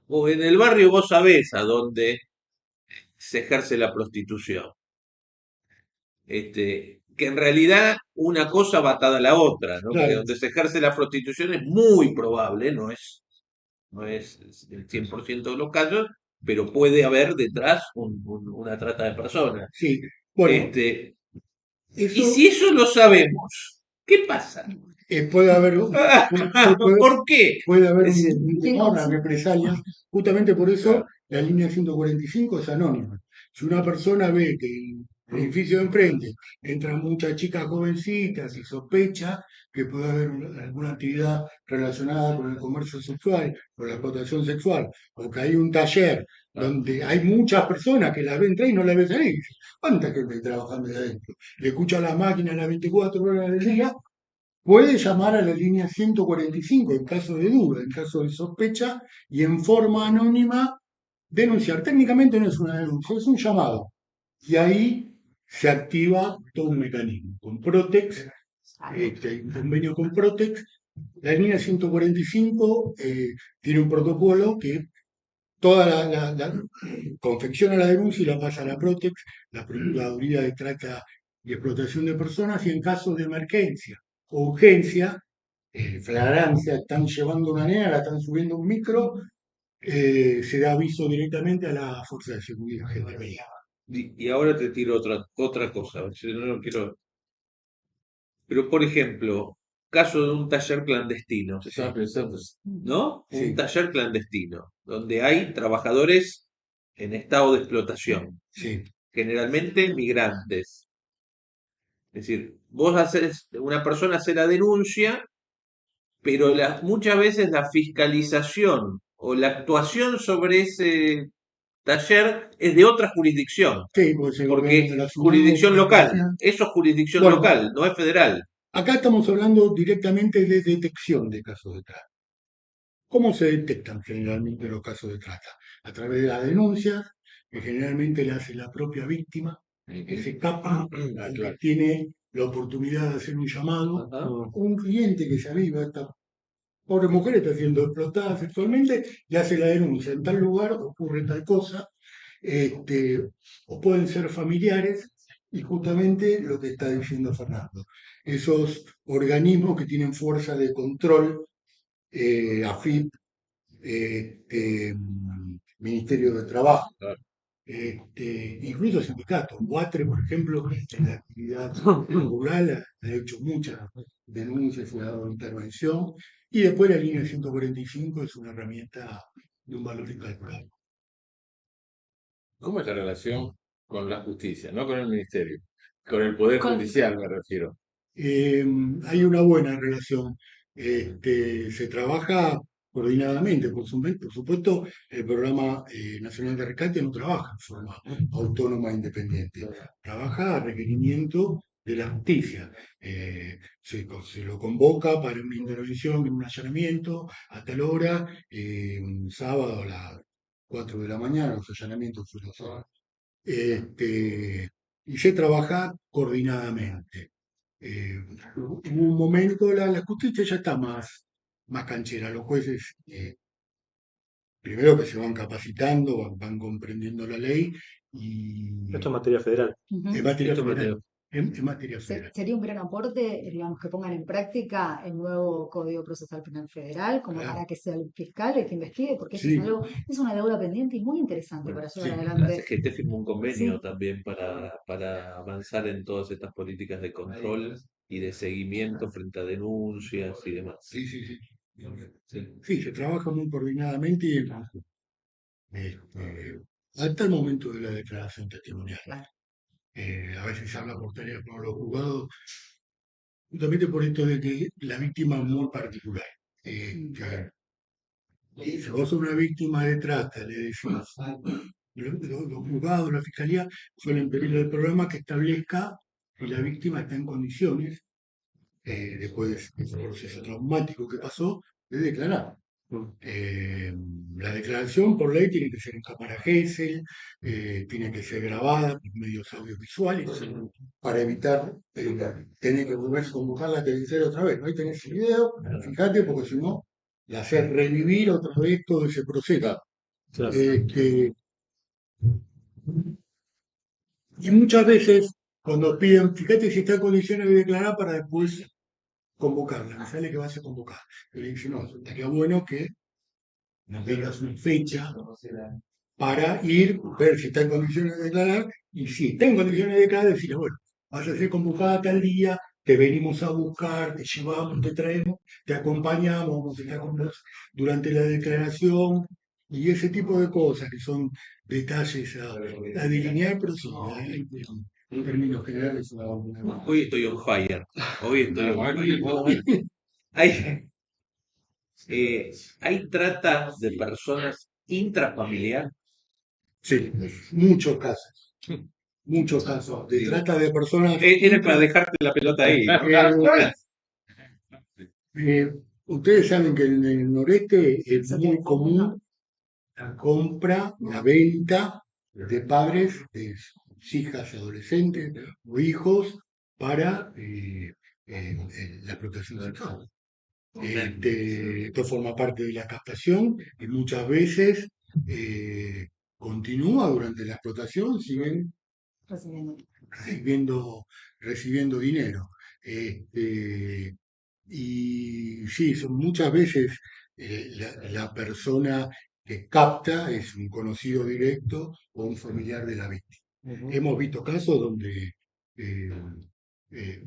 O en el barrio vos sabés a dónde se ejerce la prostitución. Que en realidad una cosa va atada a la otra, ¿no? Que claro. donde se ejerce la prostitución es muy probable, no es el 100% de los casos, pero puede haber detrás una trata de personas. Sí, bueno, Este, y eso si eso lo sabemos, ¿qué pasa? puede haber, puede, ¿Por qué? puede haber Es- un temor, una represalia. Justamente por eso Claro. la línea 145 es anónima. Si una persona ve que en el edificio de enfrente entran muchas chicas jovencitas y sospecha que puede haber alguna actividad relacionada con el comercio sexual, con la explotación sexual, o que hay un taller donde hay muchas personas que las ven entrar y no las ven salir. ¿Cuánta gente hay trabajando ahí adentro? Le escucha la máquina las 24 horas del día. Puede llamar a la línea 145 en caso de duda, en caso de sospecha, y en forma anónima denunciar. Técnicamente no es una denuncia, es un llamado. Y ahí se activa todo un mecanismo. Con Protex, hay un convenio con Protex. La línea 145 tiene un protocolo que toda confecciona la denuncia y la pasa a la Protex, la Procuraduría de Trata y Explotación de Personas, y en caso de emergencia o urgencia, flagrancia, están llevando una nena, la están subiendo a un micro, se da aviso directamente a la fuerza de seguridad que debería. Y ahora te tiro otra cosa, yo no lo quiero. Pero, por ejemplo, caso de un taller clandestino, Estaba pensando, ¿no? Un Sí, taller clandestino, donde hay trabajadores en estado de explotación, sí, generalmente migrantes. Es decir, una persona hace la denuncia, pero muchas veces la fiscalización o la actuación sobre ese taller es de otra jurisdicción, sí, porque el gobierno de porque la ciudad o jurisdicción local, provincia. eso es jurisdicción Bueno, local, no es federal. acá estamos hablando directamente de detección de casos de trata. ¿Cómo se detectan generalmente los casos de trata? A través de las denuncias, que generalmente le hace la propia víctima, que se escapa, ah, que claro. tiene la oportunidad de hacer un llamado, Ajá. o un cliente que se aviva, esta pobre mujer está siendo explotada sexualmente, y hace la denuncia. En tal lugar ocurre tal cosa, o pueden ser familiares, y justamente lo que está diciendo Fernando. Esos organismos que tienen fuerza de control, AFIP, Ministerio de Trabajo, Claro. incluso sindicatos. Guatre, por ejemplo, en la actividad rural ha hecho muchas denuncias y ha dado intervención. Y después la línea 145 es una herramienta de un valor incalculable. ¿Cómo es la relación con la justicia? No con el ministerio, con el poder judicial me refiero. Eh, Hay una buena relación. Se trabaja coordinadamente. Por supuesto, el Programa Nacional de Rescate no trabaja en forma autónoma e independiente. Trabaja a requerimiento de la justicia. Se lo convoca para una intervención en un allanamiento a tal hora, un sábado a las 4 de la mañana, los allanamientos suelen ser. Y se trabaja coordinadamente. Hubo un momento, la justicia ya está más canchera. Los jueces, primero que se van capacitando, van comprendiendo la ley, y Esto es materia federal. en materia Esto me federal. dio- En materia federal. Sería un gran aporte, digamos, que pongan en práctica el nuevo Código Procesal Penal Federal, como Claro. para que sea el fiscal el que investigue, porque eso es Sí, algo, es una deuda pendiente y muy interesante para llevar sí. La adelante. CGT firmó un convenio Sí, también para avanzar en todas estas políticas de control y de seguimiento frente a denuncias y demás. Sí, sí, sí. Sí. Sí, se trabaja muy coordinadamente y hasta el momento de la declaración testimonial. claro. A veces se habla por teléfono a los juzgados, justamente por esto de que la víctima es muy particular. Si vos sos una víctima de trata, le decís, los juzgados, la fiscalía suelen pedir al programa que establezca que la víctima está en condiciones, después de ese proceso traumático que pasó, de declarar. Eh, la declaración por ley tiene que ser en cámara Gesell, tiene que ser grabada por medios audiovisuales para evitar tener que volver a convocarla a tercera otra vez. Ahí tenés el video, fíjate, porque si no, la haces revivir otra vez todo ese proceso. Claro. Y muchas veces, cuando piden, fíjate si está en condiciones de declarar para después convocarla, me sale que vas a convocar. Y le dice, no, estaría bueno que nos digas una fecha para ir, ver si está en condiciones de declarar, y si está en condiciones de declarar, decirle, bueno, vas a ser convocada tal día, te venimos a buscar, te llevamos, te traemos, te acompañamos, vamos a estar con vos durante la declaración, y ese tipo de cosas que son detalles a delinear, pero sí, en términos generales es una Hoy estoy on fire. Hoy estoy on fire. Bueno, Hay, hay trata de personas intrafamiliar. Sí, muchos casos de Digo, trata de personas. era para dejarte la pelota ahí, ¿no? Eh, Ustedes saben que en el noreste es muy común la compra, la venta de padres de sus hijas adolescentes o hijos para la protección sexual. Esto forma parte de la captación y muchas veces continúa durante la explotación, siguen Recibiendo. recibiendo dinero. Este, Y sí, son muchas veces la persona que capta es un conocido directo o un familiar de la víctima. Hemos visto casos donde eh, eh,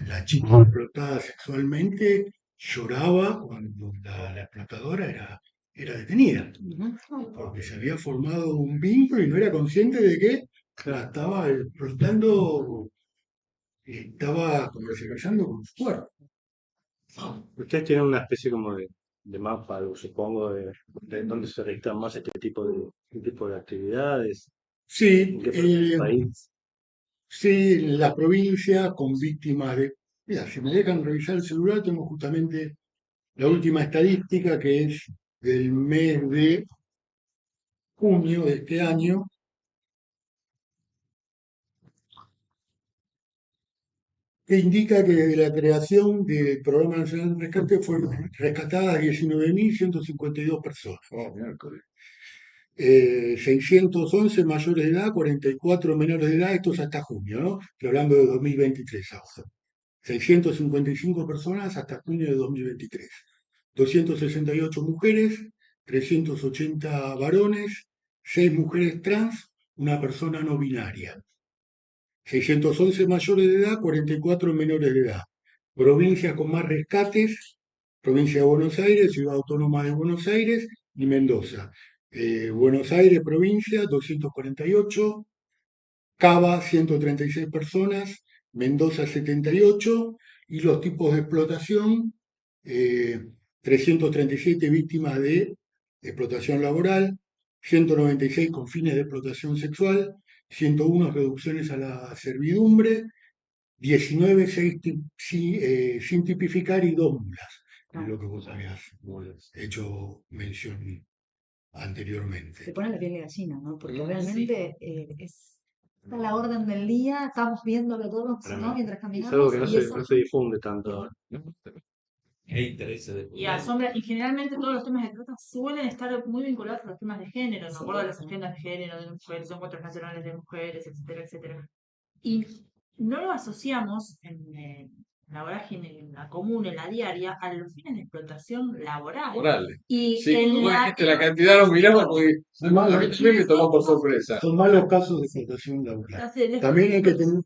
la chica explotada sexualmente lloraba cuando la explotadora era detenida, porque se había formado un vínculo y no era consciente de que la estaba explotando, estaba comercializando con su cuerpo. Ustedes tienen una especie como de mapa, supongo, de dónde se registran más este tipo de actividades, Sí, en qué parte del país. sí, en la provincia con víctimas de... Mira, si me dejan revisar el celular, tengo justamente la última estadística que es del mes de junio de este año, que indica que desde la creación del Programa Nacional de Rescate fueron rescatadas 19.152 personas. Oh, miércoles. 611 mayores de edad, 44 menores de edad, esto es hasta junio, ¿no? Estoy hablando de 2023 ahora. 655 personas hasta junio de 2023. 268 mujeres, 380 varones, 6 mujeres trans, una persona no binaria. 611 mayores de edad, 44 menores de edad. Provincias con más rescates: provincia de Buenos Aires, Ciudad Autónoma de Buenos Aires y Mendoza. Buenos Aires, provincia, 248, Cava, 136 personas, Mendoza, 78, y los tipos de explotación: eh, 337 víctimas de explotación laboral, 196 con fines de explotación sexual, 101 reducciones a la servidumbre, 19 sin tipificar y 2 mulas, es lo que vos habías hecho mención anteriormente. Se pone la piel de gallina, ¿no? Porque Sí. realmente está a la orden del día, estamos viéndolo todos, ¿no? Mientras Es algo caminamos que y eso no se difunde tanto ahora. Hay intereses de Y asombra, y generalmente todos los temas de trata suelen estar muy vinculados a los temas de género, me Sí. acuerdo de las agendas de género de mujeres, encuentros nacionales de mujeres, etcétera, etcétera. Y no lo asociamos en la vorágine, en la común, en la diaria, a los fines de explotación laboral. Morales. Y Sí, en como la, dijiste, la cantidad no miraba porque a mí también me tomó por sorpresa. Son malos casos de explotación laboral. También hay que tener,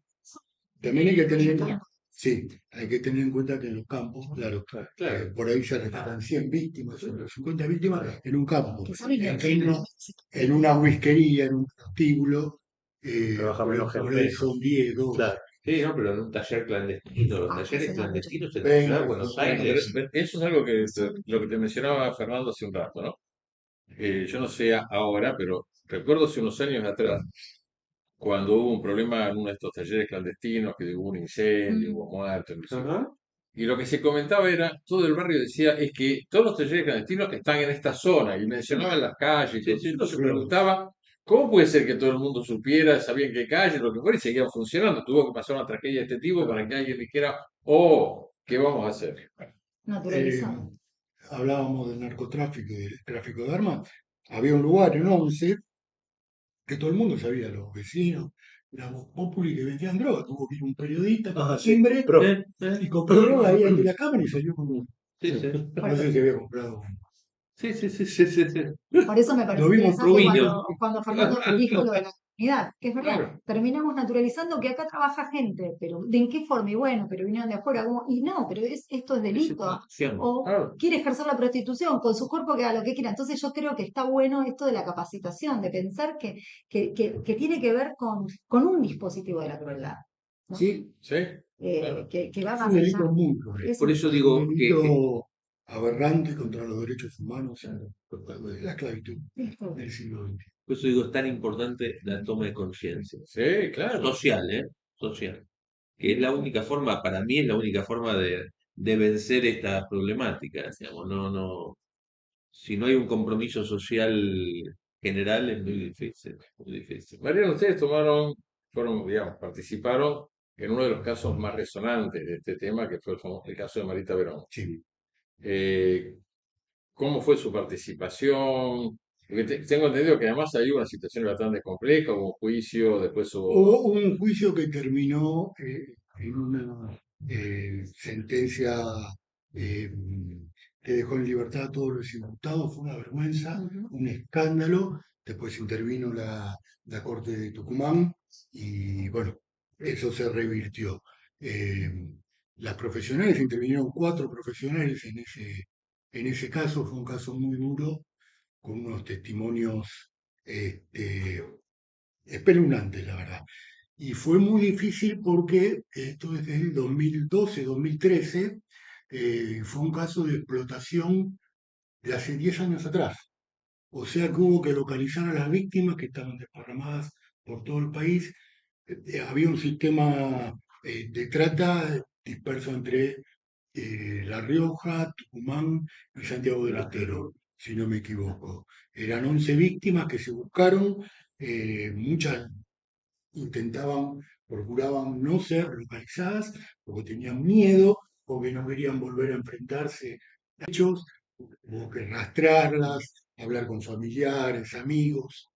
también hay que tener, sí, hay que tener en cuenta que en los campos, claro, Claro. por ahí se rescatan 100 víctimas, 50 víctimas en un campo. que son En una whiskería, en un prostíbulo, Trabaja menos por gente. ahí son 10, 12. Claro. Sí, no, pero en un taller clandestino, los talleres se da mucho. clandestinos en la Ven, ciudad de Buenos Aires. Eso es algo que lo que te mencionaba Fernando hace un rato, ¿no? Yo no sé ahora, pero recuerdo hace unos años atrás, cuando hubo un problema en uno de estos talleres clandestinos, que hubo un incendio, hubo muertos, no sé qué. Ajá. Y lo que se comentaba era, todo el barrio decía, es que todos los talleres clandestinos están en esta zona, y mencionaban las calles, y todo eso. Entonces se preguntaba, ¿cómo puede ser que todo el mundo supiera, sabía en qué calle, lo que fuera, y seguían funcionando? Tuvo que pasar una tragedia de este tipo para que alguien dijera, oh, ¿qué vamos a hacer? Naturalizado. Hablábamos del narcotráfico y del tráfico de armas. Había un lugar en Once que todo el mundo sabía, los vecinos, la voz populi, que vendían droga. Tuvo que ir un periodista con Ajá, sí. timbre Pro. y compró droga ahí ante la cámara y salió con un... Sí, sí. No sé si había comprado. Sí, sí, sí, sí, sí, sí. Por eso me parece Lo vimos interesante Rubinho. cuando Fernando dijo lo de la comunidad, que es verdad, Claro. terminamos naturalizando que acá trabaja gente, pero ¿de en qué forma? Y bueno, pero vinieron de afuera, y no, pero esto es delito, Acción. o Claro. quiere ejercer la prostitución, con su cuerpo que haga lo que quiera. Entonces yo creo que está bueno esto de la capacitación, de pensar que tiene que ver con un dispositivo de la crueldad, ¿no? Sí, ¿Sí? Que va es más un delito allá. muy cruel. Es Por eso Es un digo que delito aberrante contra los derechos humanos, la esclavitud del siglo XX. por eso digo, es tan importante la toma de conciencia. Sí, claro. Social, ¿eh? Social. Que es la única forma, para mí es la única forma de vencer esta problemática. Digamos. No, no, si no hay un compromiso social general es muy difícil, muy difícil. Mariano, ustedes fueron, digamos, participaron en uno de los casos más resonantes de este tema, que fue el caso de Marita Verón. Sí. Eh, ¿Cómo fue su participación? Porque tengo entendido que además hay una situación bastante compleja, hubo un juicio, después hubo... Hubo un juicio que terminó en una sentencia eh, que dejó en libertad a todos los imputados, fue una vergüenza, un escándalo. Después intervino la Corte de Tucumán y bueno, eso se revirtió. Eh, las profesionales, intervinieron 4 profesionales en ese caso, fue un caso muy duro, con unos testimonios este, espeluznantes, la verdad. Y fue muy difícil porque esto es del 2012, 2013, fue un caso de explotación de hace 10 años atrás. O sea que hubo que localizar a las víctimas que estaban desparramadas por todo el país. Había un sistema de trata disperso entre La Rioja, Tucumán y Santiago del Estero, si no me equivoco. Eran 11 víctimas que se buscaron, muchas intentaban, procuraban no ser localizadas porque tenían miedo, porque no querían volver a enfrentarse a hechos, hubo que rastrearlas, hablar con familiares, amigos,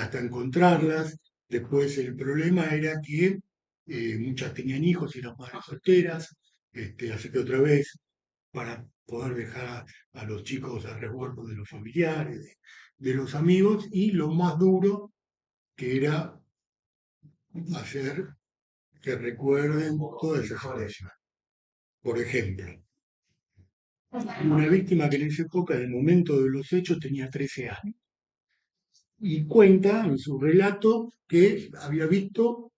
hasta encontrarlas. Después el problema era que muchas tenían hijos y eran madres solteras, así que otra vez, para poder dejar a los chicos a resguardo de los familiares, de los amigos, y lo más duro que era hacer que recuerden todas esas situaciones. Por ejemplo, una víctima que en esa época, en el momento de los hechos, tenía 13 años. Y cuenta en su relato que había visto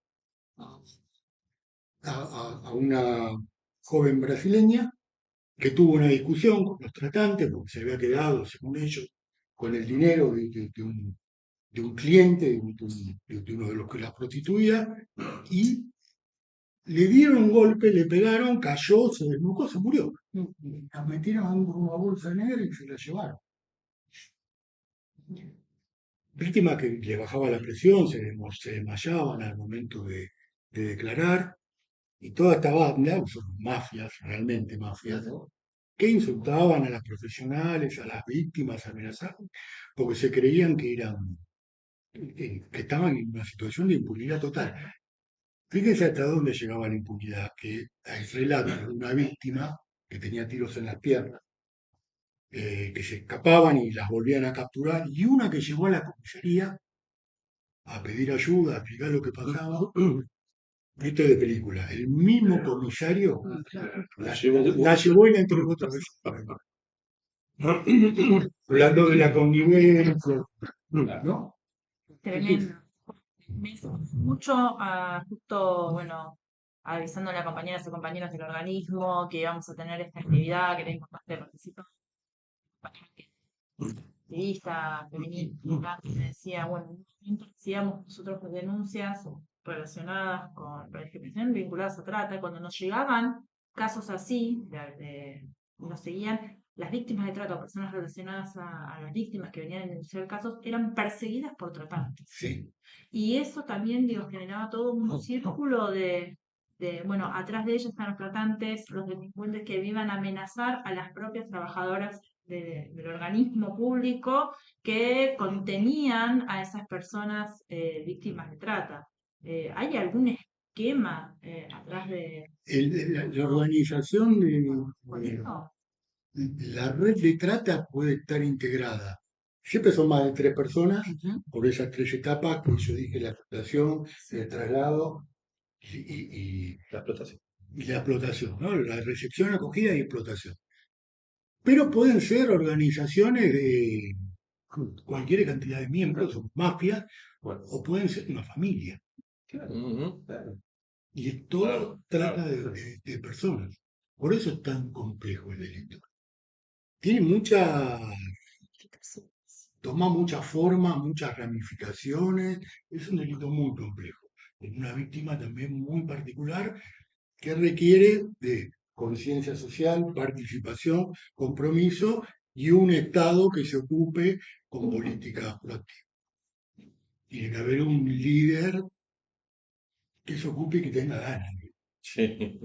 a una joven brasileña que tuvo una discusión con los tratantes porque se había quedado, según ellos, con el dinero de un cliente, de uno de los que la prostituía, y le dieron un golpe, le pegaron, cayó, se desnucó, se murió. La metieron en una bolsa negra y se la llevaron. Víctima que le bajaba la presión, se desmayaban al momento de declarar, y toda esta banda, son mafias, realmente mafias, ¿no? Que insultaban a las profesionales, a las víctimas, amenazaban, porque se creían que que estaban en una situación de impunidad total. Fíjense hasta dónde llegaba la impunidad, que hay relatos de una víctima que tenía tiros en las piernas, que se escapaban y las volvían a capturar, y una que llegó a la comisaría a pedir ayuda, a explicar lo que pasaba. Esto es de película. El mismo comisario la llevó y la entregó otra vez. Hablando de la connivencia, ¿no? Tremendo. Me hizo mucho justo, bueno, avisando a las compañeras y compañeros del organismo que íbamos a tener esta actividad, que era importante participar. Activista, feminista, que decía, bueno, mientras hacíamos nosotros las denuncias relacionadas con la discriminación vinculadas a trata, cuando nos llegaban casos así, nos seguían, las víctimas de trata o personas relacionadas a las víctimas que venían a denunciar casos eran perseguidas por tratantes. Sí. Y eso también, digo, generaba todo un círculo bueno, atrás de ellos están los tratantes, los delincuentes que vivan a amenazar a las propias trabajadoras del organismo público que contenían a esas personas víctimas de trata. ¿Hay algún esquema atrás de La organización con esto? la red de trata puede estar integrada. Siempre son más de 3 personas, por esas 3 etapas que yo dije, la explotación, el traslado La explotación. y la explotación, ¿no? La recepción, acogida y explotación. Pero pueden ser organizaciones de cualquier cantidad de miembros, o mafias, o pueden ser una familia. Ujú. Y es todo Claro, trata claro. de personas. Por eso es tan complejo el delito. Tiene mucha, toma mucha forma, muchas ramificaciones. Es un delito muy complejo. Es una víctima también muy particular que requiere de conciencia social, participación, compromiso y un Estado que se ocupe con políticas proactivas. Tiene que haber un líder que se ocupe y que tenga ganas, Sí.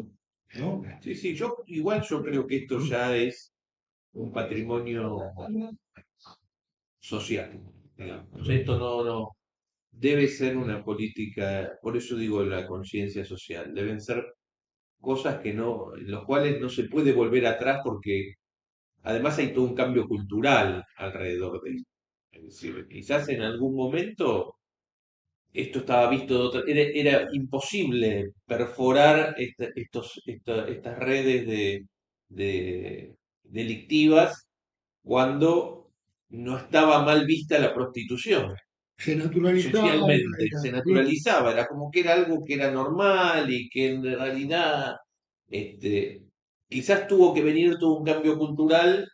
¿no? Sí, sí, yo creo que esto ya es un patrimonio social, digamos. Esto no debe ser una política, por eso digo la conciencia social, deben ser cosas que no, en los cuales no se puede volver atrás porque además hay todo un cambio cultural alrededor de esto. Es decir, quizás en algún momento esto estaba visto de otra, era imposible perforar estas redes de delictivas cuando no estaba mal vista la prostitución. Se naturalizaba, Socialmente, era, se sí, naturalizaba, era como que era algo que era normal y que en realidad quizás tuvo que venir todo un cambio cultural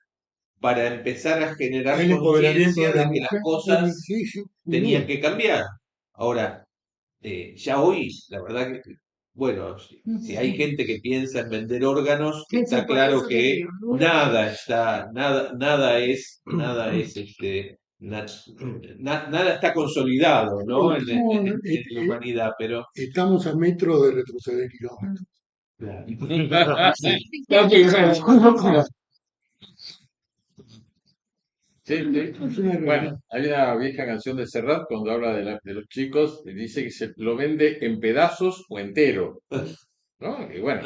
para empezar a generar el empoderamiento de conciencia la de que las mujer, cosas sí, sí, sin tenían duda. que cambiar. Ahora, ya hoy, la verdad que, bueno, si hay gente que piensa en vender órganos, Sí, está por claro eso te que digo, nada está consolidado, ¿no? No, En la humanidad, pero estamos a metro de retroceder kilómetros. Sí, sí. Es una Bueno, realidad. hay una vieja canción de Serrat cuando habla de los chicos y dice que se lo vende en pedazos o entero, ¿no? Y bueno,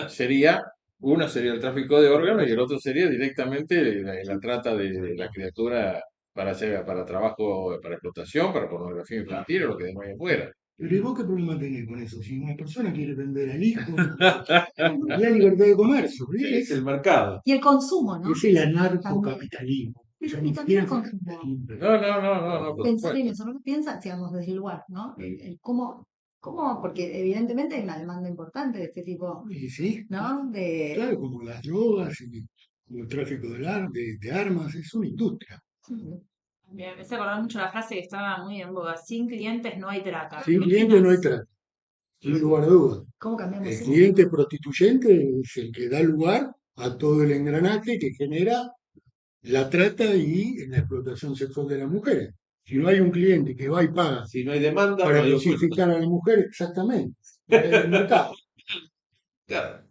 uno sería el tráfico de órganos y el otro sería directamente la trata de la criatura para trabajo, para explotación, para pornografía infantil o lo que demás fuera. Pero ¿y vos qué problema tenés con eso? Si una persona quiere vender al hijo, la libertad de comercio, es el mercado. Y el consumo, ¿no? es el anarcocapitalismo. Pero Ni y siquiera también es con capitalismo. No, por pensar supuesto. en eso, ¿no? Piensa, digamos, desde el lugar, ¿no? Cómo, porque evidentemente hay una demanda importante de este tipo, Y sí, ¿no? claro, como las drogas y como el tráfico de armas, es una industria. Me hace acordar mucho la frase que estaba muy en boga: sin clientes no hay trata. Sin cliente no hay trata, sin lugar a dudas. ¿Cómo cambiamos El eso? cliente prostituyente es el que da lugar a todo el engranaje que genera la trata y la explotación sexual de las mujeres. Si no hay un cliente que va y paga Si no hay demanda, no para hay oferta. cosificar a la mujer, exactamente, en el mercado, Claro.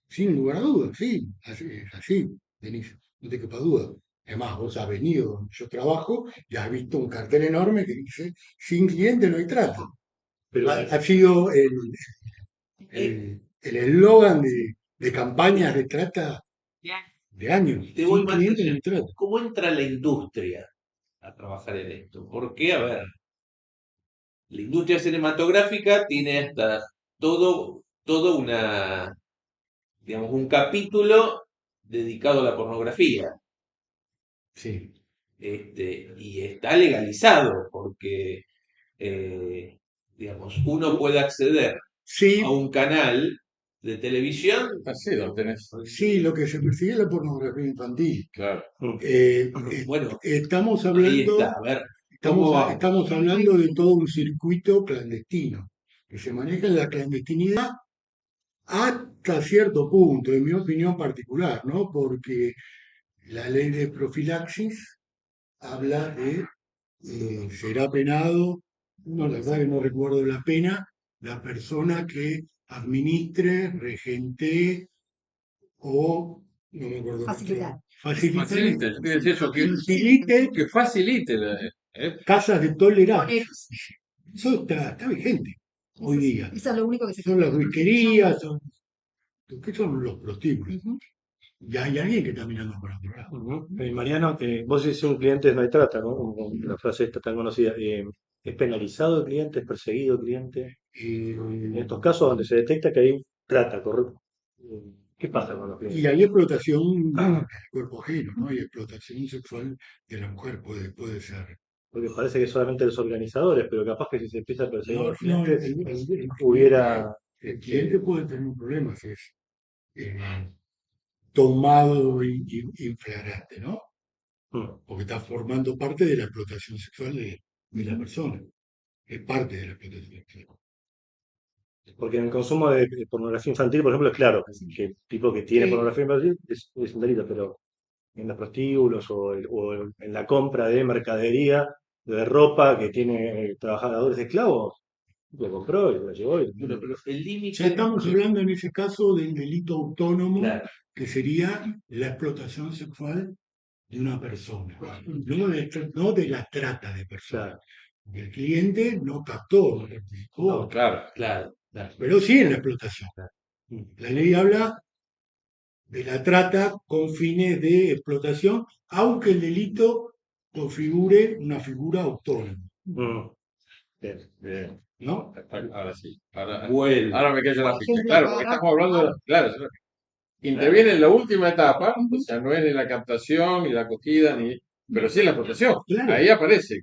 sin lugar a dudas, sí, así, es así, Denise, no te quepa duda. Además, vos has venido donde yo trabajo y has visto un cartel enorme que dice, sin cliente no hay trata. Pero Ha sido el eslogan de campañas de trata de años. Te voy Sin más cliente no allá. hay trata. ¿Cómo entra la industria a trabajar en esto? Porque, a ver, la industria cinematográfica tiene hasta todo digamos, un capítulo dedicado a la pornografía. Sí. Y está legalizado porque, digamos, uno puede acceder Sí, a un canal de televisión. Así lo tenés. sí, lo que se persigue es la pornografía infantil. Claro. Bueno, Estamos ahí hablando, está. A ver, ¿cómo vamos? estamos hablando de todo un circuito clandestino que se maneja en la clandestinidad hasta cierto punto, en mi opinión particular, ¿no? Porque la ley de profilaxis habla de será penado, no, la verdad que no recuerdo la pena, la persona que administre, regente o, no me acuerdo, Facilitar. Facilite, yo te decía eso, facilite que facilite. casas de tolerancia. Eso está vigente hoy día. Eso es lo único que se Son las whiskerías, ¿qué son los prostíbulos? Y hay alguien que está mirando para otro lado. Mariano, vos decís un cliente no hay trata, ¿no? Como la frase esta tan conocida. ¿Es penalizado el cliente? ¿Es perseguido el cliente? En estos casos donde se detecta que hay trata, ¿correcto? ¿Qué pasa con los Y clientes? hay explotación del cuerpo ajeno, ¿no? Y explotación sexual de la mujer puede ser. Porque parece que solamente los organizadores, pero capaz que si se empieza a perseguir a No, los no, clientes, hubiera... el cliente puede tener un problema si es tomado in flagrante, ¿no? Mm. Porque está formando parte de la explotación sexual de la persona. Es parte de la explotación sexual. Porque en el consumo de pornografía infantil, por ejemplo, es claro que el tipo que tiene Sí, pornografía infantil es un delito, pero en los prostíbulos o en la compra de mercadería, de ropa que tiene trabajadores esclavos, lo compró y lo llevó. Bueno, pero el ya límite, estamos hablando en ese caso del delito autónomo, claro, que sería la explotación sexual de una persona, no de la trata de personas. Claro. Porque el cliente no captó, no participó, Claro. claro, claro. pero sí en la explotación. La ley habla de la trata con fines de explotación, aunque el delito configure una figura autónoma, Mm, Bien, bien. ¿no? Ahora sí. Ahora, Vuelve. ahora me queda la Por ficha. ejemplo, Claro, porque agarrar- estamos hablando de. Claro, interviene en la última etapa, o sea, no es ni la captación, ni la acogida, pero sí en la explotación. Claro. Ahí aparece,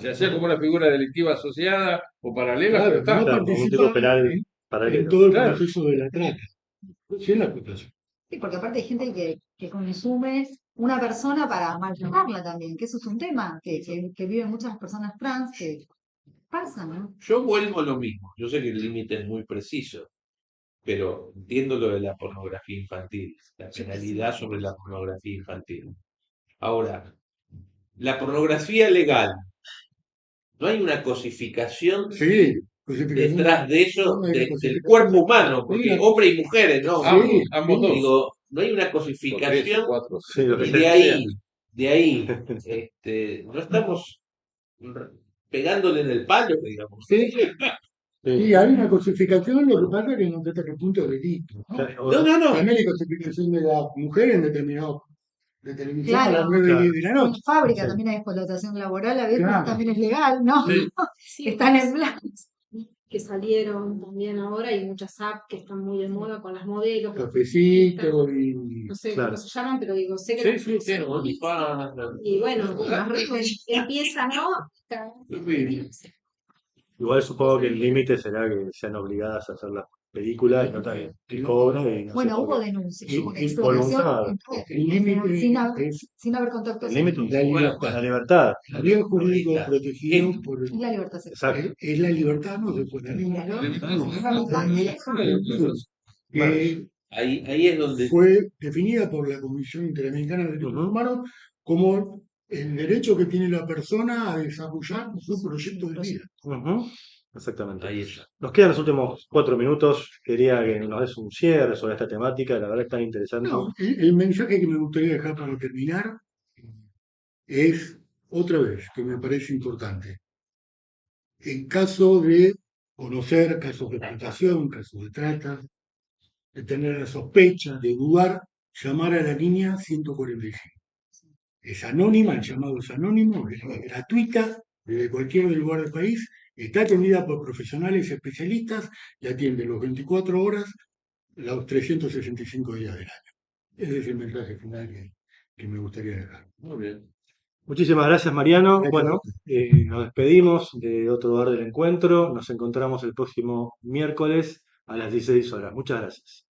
ya sea como una figura delictiva asociada o paralela, pero Claro, está. no claro, como un participa tipo penal en paralelo. todo el Claro. proceso de la trata. Sí, en la explotación. Sí, porque aparte hay gente que consume una persona para maltratarla también, que eso es un tema que viven muchas personas trans que pasa, ¿no? Yo vuelvo a lo mismo. Yo sé que el límite es muy preciso, pero entiendo lo de la pornografía infantil, la penalidad sobre la pornografía infantil. Ahora, la pornografía legal, ¿no hay una cosificación Sí, cosificación. detrás de eso, No hay del cosificación. cuerpo humano? Hay Porque una- hombres y mujeres, ¿no? Ambos, Sí, ambos dos. Digo, no hay una O tres, o cosificación cuatro, Sí, lo que y sea. de ahí, no estamos pegándole en el palo, digamos. Sí, Sí. sí, hay una cosificación, lo que pasa es que no sé hasta qué punto es delito, ¿no? Claro, No, no, no. También hay cosificación de la mujer en determinado de televisión a Claro. las 9 y 10 de la En la noche. fábrica Sí. también hay explotación laboral, a veces Claro. también es legal, ¿no? Sí. Sí, Están en blanco. que salieron también ahora, hay muchas apps que están muy de moda con las modelos, las Cafecito artistas, y no sé Claro. cómo se llaman, pero digo, sé que Sí, las sí, sí, conocen. OnlyFans, Y bueno, las redes empiezan, ¿no? Cada vez Igual supongo que el límite será que sean obligadas a hacer las películas y no que cobran y no sé Bueno, por hubo qué. denuncias Y- por y explotación voluntad. en redes, el límite sin haber es contacto El límite la libertad. la libertad. El bien jurídico libertad. protegido por es la libertad sexual. Exacto. es la libertad, no se puede negar. Que Ahí es donde fue definida por la Comisión Interamericana de Derechos Ujú. Humanos como el derecho que tiene la persona a desarrollar su proyecto de vida. Ujú. Exactamente. ahí está. Nos quedan los últimos 4 minutos. Quería que nos des un cierre sobre esta temática. La verdad es tan interesante. No, el mensaje que me gustaría dejar para terminar es, otra vez, que me parece importante. En caso de conocer casos de explotación, casos de trata, de tener la sospecha, de dudar, llamar a la línea 145. Es anónima, el llamado es anónimo, es gratuita, desde cualquier lugar del país, está atendida por profesionales especialistas y atiende los 24 horas, los 365 días del año. Ese es el mensaje final que me gustaría dejar. Muy bien. Muchísimas gracias, Mariano. Gracias. Bueno, nos despedimos de otro lugar del encuentro. Nos encontramos el próximo miércoles a las 16 horas. Muchas gracias.